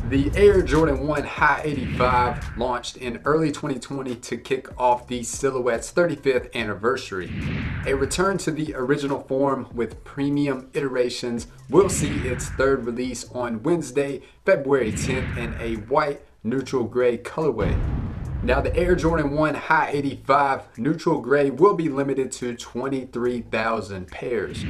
The Air Jordan 1 High 85 launched in early 2020 to kick off the silhouette's 35th anniversary. A return to the original form with premium iterations will see its third release on Wednesday, February 10th in a white neutral gray colorway. Now the Air Jordan 1 High 85 neutral gray will be limited to 23,000 pairs.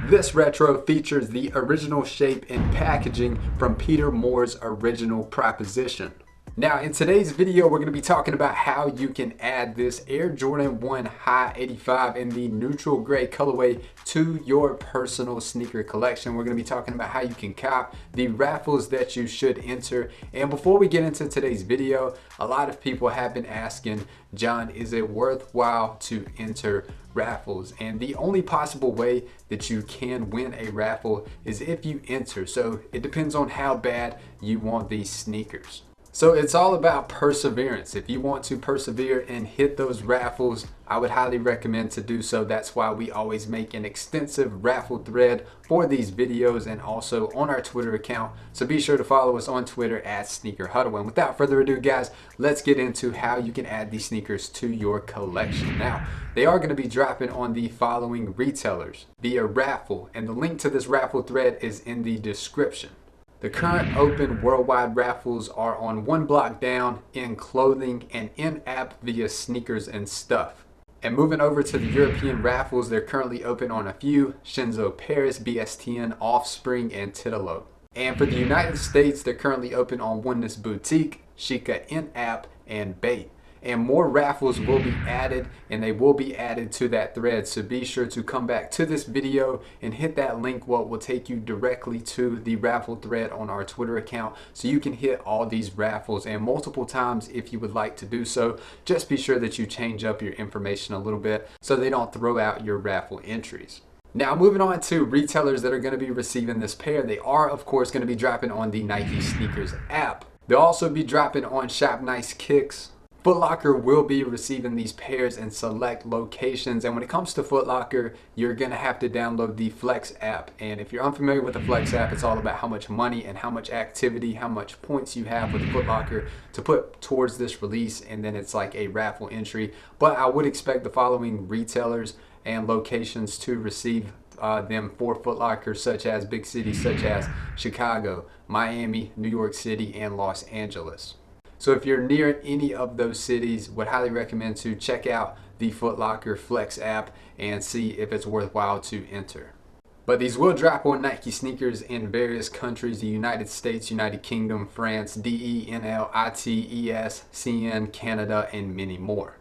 This retro features the original shape and packaging from Peter Moore's original proposition. Now in today's video, we're going to be talking about how you can add this Air Jordan 1 High 85 in the neutral gray colorway to your personal sneaker collection. We're going to be talking about how you can cop the raffles that you should enter. And before we get into today's video, a lot of people have been asking, John, is it worthwhile to enter raffles? And the only possible way that you can win a raffle is if you enter. So it depends on how bad you want these sneakers. So it's all about perseverance. If you want to persevere and hit those raffles, I would highly recommend to do so. That's why we always make an extensive raffle thread for these videos and also on our Twitter account. So be sure to follow us on Twitter at Sneaker Huddle. And without further ado, guys, let's get into how you can add these sneakers to your collection. Now, they are going to be dropping on the following retailers via raffle, and the link to this raffle thread is in the description. The current open worldwide raffles are on One Block Down, in clothing, and in-app via sneakers and stuff. And moving over to the European raffles, they're currently open on a few: Shinzo Paris, BSTN, Offspring, and Titolo. And for the United States, they're currently open on Oneness Boutique, Sheikah in-app, and Bait. And more raffles will be added, and they will be added to that thread. So be sure to come back to this video and hit that link, what will take you directly to the raffle thread on our Twitter account, so you can hit all these raffles and multiple times if you would like to do so. Just be sure that you change up your information a little bit so they don't throw out your raffle entries. Now moving on to retailers that are going to be receiving this pair, they are of course going to be dropping on the Nike Sneakers app. They'll also be dropping on Shop Nice Kicks. Foot Locker will be receiving these pairs in select locations, and when it comes to Foot Locker, you're going to have to download the Flex app. And if you're unfamiliar with the Flex app, it's all about how much money and how much activity, how much points you have with Foot Locker to put towards this release, and then it's like a raffle entry. But I would expect the following retailers and locations to receive them for Foot Locker, such as big cities such as Chicago, Miami, New York City, and Los Angeles. So if you're near any of those cities, would highly recommend to check out the Foot Locker Flex app and see if it's worthwhile to enter. But these will drop on Nike sneakers in various countries: the United States, United Kingdom, France, DE, NL, IT, ES, CN, Canada, and many more.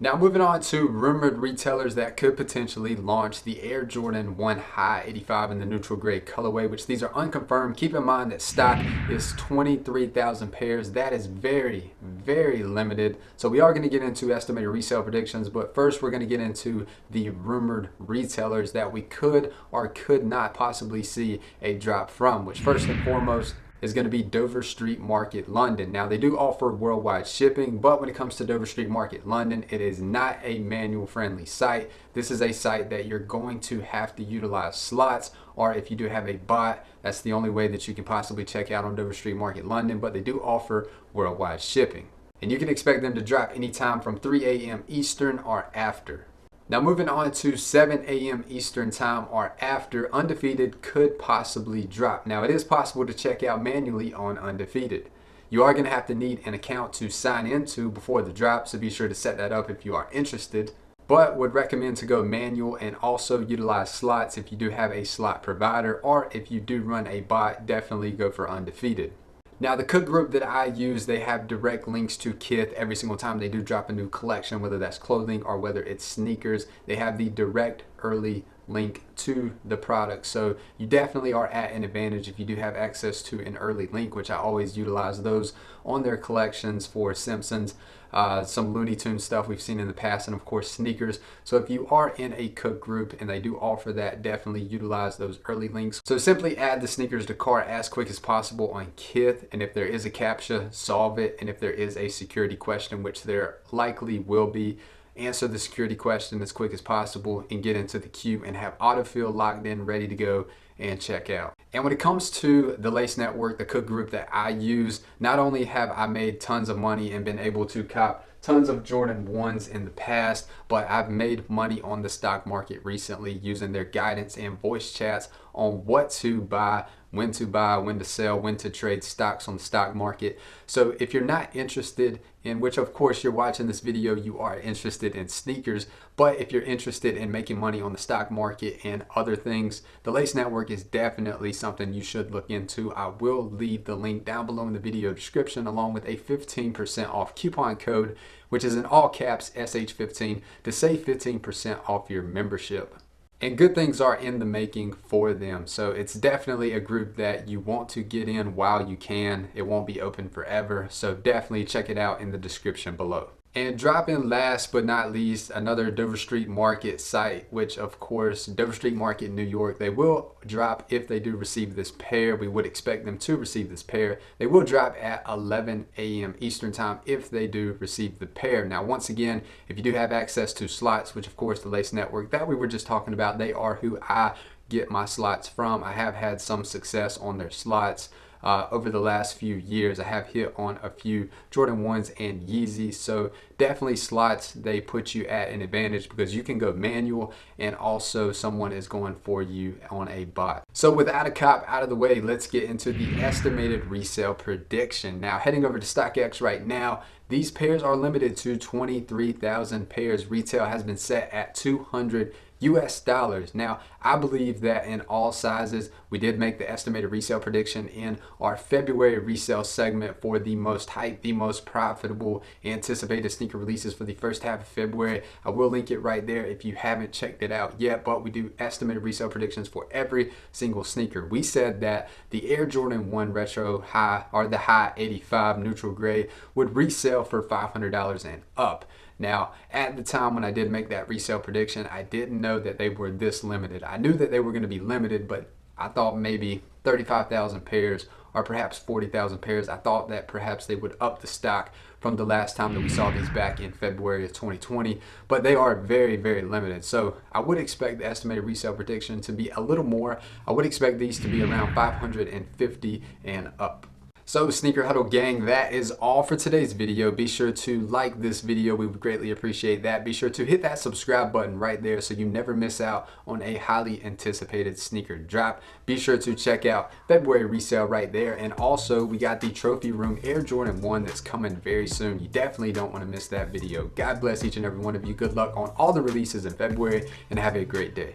Now moving on to rumored retailers that could potentially launch the Air Jordan 1 High 85 in the neutral gray colorway, which these are unconfirmed. Keep in mind that stock is 23,000 pairs. That is very, very limited. So we are going to get into estimated resale predictions, but first we're going to get into the rumored retailers that we could or could not possibly see a drop from, which first and foremost is going to be Dover Street Market London. Now they do offer worldwide shipping, but when it comes to Dover Street Market London, it is not a manual friendly site. This is a site that you're going to have to utilize slots, or if you do have a bot, that's the only way that you can possibly check out on Dover Street Market London, but they do offer worldwide shipping. And you can expect them to drop anytime from 3 a.m. Eastern or after. Now moving on to 7 a.m. Eastern time or after, Undefeated could possibly drop. Now it is possible to check out manually on Undefeated. You are going to have to need an account to sign into before the drop, so be sure to set that up if you are interested. But would recommend to go manual and also utilize slots if you do have a slot provider, or if you do run a bot, definitely go for Undefeated. Now the cook group that I use, they have direct links to Kith every single time they do drop a new collection, whether that's clothing or whether it's sneakers. They have the direct early link to the product, so you definitely are at an advantage if you do have access to an early link, which I always utilize those on their collections for Simpsons, some Looney Tunes stuff we've seen in the past, and of course sneakers. So if you are in a cook group and they do offer that, definitely utilize those early links. So simply add the sneakers to cart as quick as possible on Kith, and if there is a CAPTCHA, solve it, and if there is a security question, which there likely will be, answer the security question as quick as possible and get into the queue and have autofill locked in, ready to go, and check out. And when it comes to the Lace Network, the cook group that I use, not only have I made tons of money and been able to cop tons of Jordan 1s in the past, but I've made money on the stock market recently using their guidance and voice chats on what to buy, when to sell, when to trade stocks on the stock market. So if you're not interested in, which of course you're watching this video, you are interested in sneakers, but if you're interested in making money on the stock market and other things, the Lace Network is definitely something you should look into. I will leave the link down below in the video description along with a 15% off coupon code, which is in all caps SH15, to save 15% off your membership. And good things are in the making for them. So it's definitely a group that you want to get in while you can. It won't be open forever. So definitely check it out in the description below. And dropping last but not least, another Dover Street Market site, which of course, Dover Street Market in New York, they will drop if they do receive this pair. We would expect them to receive this pair. They will drop at 11 a.m. Eastern time if they do receive the pair. Now, once again, if you do have access to slots, which of course the Lace Network that we were just talking about, they are who I get my slots from. I have had some success on their slots. Over the last few years, I have hit on a few Jordan 1s and Yeezys. So definitely slots, they put you at an advantage because you can go manual and also someone is going for you on a bot. So without a cop out of the way, let's get into the estimated resale prediction. Now heading over to StockX right now, these pairs are limited to 23,000 pairs. Retail has been set at $200 US. Now, I believe that in all sizes, we did make the estimated resale prediction in our February resale segment for the most hype, the most profitable anticipated sneaker releases for the first half of February. I will link it right there if you haven't checked it out yet, but we do estimated resale predictions for every single sneaker. We said that the Air Jordan 1 Retro High, or the High 85 neutral gray, would resell for $500 and up. Now, at the time when I did make that resale prediction, I didn't know that they were this limited. I knew that they were going to be limited, but I thought maybe 35,000 pairs or perhaps 40,000 pairs. I thought that perhaps they would up the stock from the last time that we saw these back in February of 2020, but they are very, very limited. So I would expect the estimated resale prediction to be a little more. I would expect these to be around 550 and up. So Sneaker Huddle gang, that is all for today's video. Be sure to like this video. We would greatly appreciate that. Be sure to hit that subscribe button right there so you never miss out on a highly anticipated sneaker drop. Be sure to check out February resale right there. And also we got the Trophy Room Air Jordan 1 that's coming very soon. You definitely don't want to miss that video. God bless each and every one of you. Good luck on all the releases in February and have a great day.